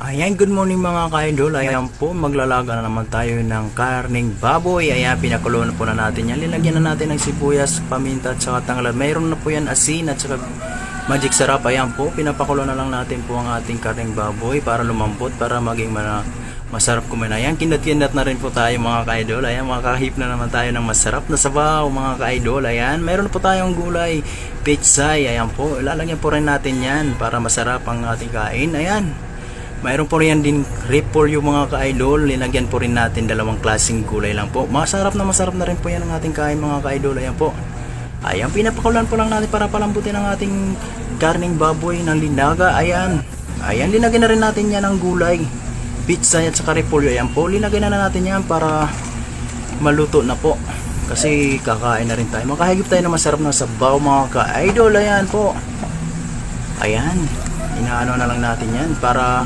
Ayan, good morning mga ka-idol. Ayan po, maglalaga na naman tayo ng karning baboy. Ayan, pinakulo na po na natin yan. Linagyan na natin ng sibuyas, paminta at saka tanglad. Mayroon na po yan asin at saka magic sarap. Ayan po, pinapakulo na lang natin po ang ating karning baboy para lumambot, para maging masarap kumain. Ayan, kinat-kinat na rin po tayo mga ka-idol. Ayan, makakahip na naman tayo ng masarap na sabaw mga ka-idol. Ayan, mayroon po tayong gulay, pechay. Ayan po, ilalagyan po rin natin yan para masarap ang ating kain. Ayan. Mayroon po rin din repolyo mga ka-idol. Linagyan po rin natin dalawang klaseng gulay lang po. Masarap na rin po yan ang ating kain mga ka-idol. Ayan po. Ayan, pinapakulan po lang natin para palambutin ang ating karning baboy ng linaga. Ayan. Ayan, linagyan na rin natin yan ng gulay, pizza at saka repolyo. Ayan po, linagyan na natin yan para maluto na po. Kasi kakain na rin tayo. Makahigip tayo ng masarap na sabaw mga ka-idol. Ayan po. Ayan. Inaano na lang natin yan para